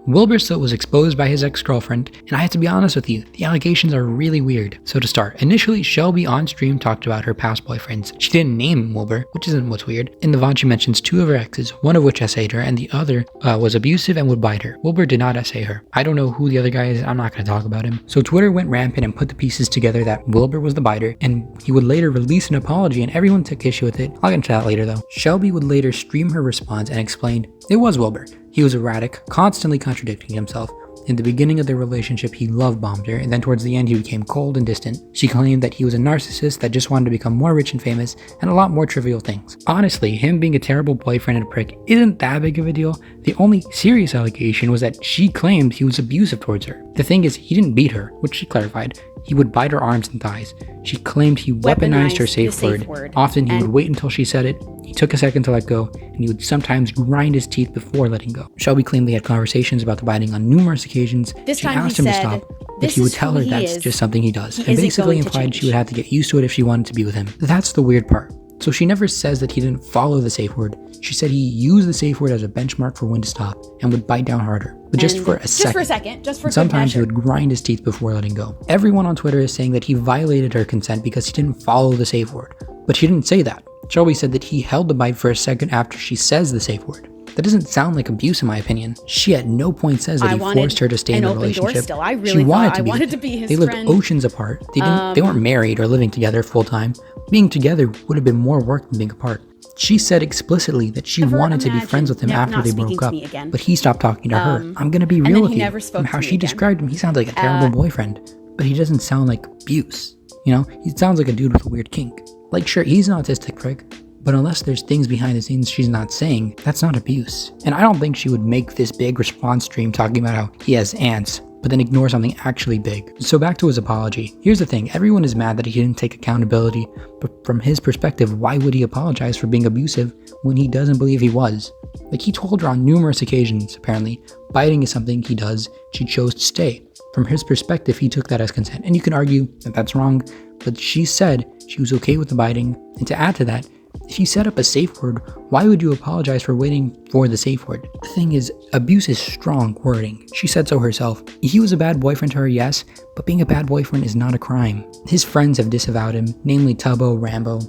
Willbur's Soot was exposed by his ex-girlfriend, and I have to be honest with you, the allegations are really weird. So to start, initially Shelby on stream talked about her past boyfriends. She didn't name Willbur, which isn't what's weird. In the VOD she mentions 2 of her exes, one of which essayed her, and the other was abusive and would bite her. Willbur did not essay her. I don't know who the other guy is, I'm not going to talk about him. So Twitter went rampant and put the pieces together that Willbur was the biter, and he would later release an apology, and everyone took issue with it. I'll get into that later though. Shelby would later stream her response and explained, it was Willbur. He was erratic, constantly contradicting himself. In the beginning of their relationship, he love-bombed her, and then towards the end he became cold and distant. She claimed that he was a narcissist that just wanted to become more rich and famous, and a lot more trivial things. Honestly, him being a terrible boyfriend and a prick isn't that big of a deal. The only serious allegation was that she claimed he was abusive towards her. The thing is, he didn't beat her, which she clarified. He would bite her arms and thighs. She claimed he weaponized her safe word. Often he would wait until she said it, he took a second to let go, and he would sometimes grind his teeth before letting go. Shelby claimed they had conversations about the biting on numerous occasions. She asked him to stop, but he would tell her that's just something he does, and basically implied she would have to get used to it if she wanted to be with him. That's the weird part. So she never says that he didn't follow the safe word. She said he used the safe word as a benchmark for when to stop and would bite down harder, but just for a second. Sometimes he would grind his teeth before letting go. Everyone on Twitter is saying that he violated her consent because he didn't follow the safe word, but she didn't say that. Shelby said that he held the bite for a second after she says the safe word. That doesn't sound like abuse in my opinion. She at no point says that he forced her to stay in the relationship. She wanted to be his friend. They lived oceans apart. They weren't married or living together full time. Being together would have been more work than being apart. She said explicitly that she wanted to be friends with him after they broke up, but he stopped talking to her. I'm gonna be real with you. From how she described him, he sounds like a terrible boyfriend, but he doesn't sound like abuse. You know, he sounds like a dude with a weird kink. Like, sure, he's an autistic prick, but unless there's things behind the scenes she's not saying, that's not abuse. And I don't think she would make this big response stream talking about how he has ants, but then ignore something actually big. So back to his apology. Here's the thing, everyone is mad that he didn't take accountability, but from his perspective, why would he apologize for being abusive when he doesn't believe he was? Like, he told her on numerous occasions, apparently, biting is something he does, she chose to stay. From his perspective, he took that as consent, and you can argue that that's wrong, but she said she was okay with the biting, and to add to that, if you set up a safe word, why would you apologize for waiting for the safe word? The thing is, abuse is strong wording. She said so herself. He was a bad boyfriend to her, yes, but being a bad boyfriend is not a crime. His friends have disavowed him, namely Tubbo, Rambo,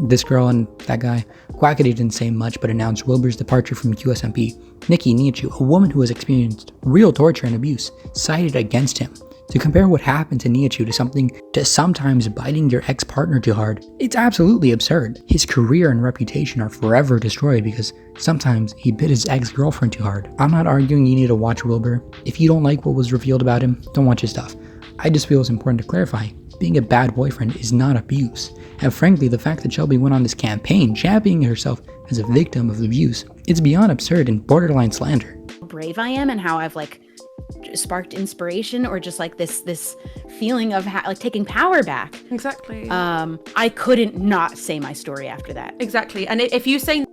this girl and that guy. Quackity didn't say much but announced Willbur's departure from QSMP. Nikki Niachu, a woman who has experienced real torture and abuse, sided against him. To compare what happened to Niachu to sometimes biting your ex-partner too hard, it's absolutely absurd. His career and reputation are forever destroyed because sometimes he bit his ex-girlfriend too hard. I'm not arguing you need to watch Willbur. If you don't like what was revealed about him, don't watch his stuff. I just feel it's important to clarify, being a bad boyfriend is not abuse. And frankly, the fact that Shelby went on this campaign championing herself as a victim of abuse, it's beyond absurd and borderline slander. How brave I am and how I've sparked inspiration or just this feeling of taking power back. Exactly. I couldn't not say my story after that. Exactly. And if you say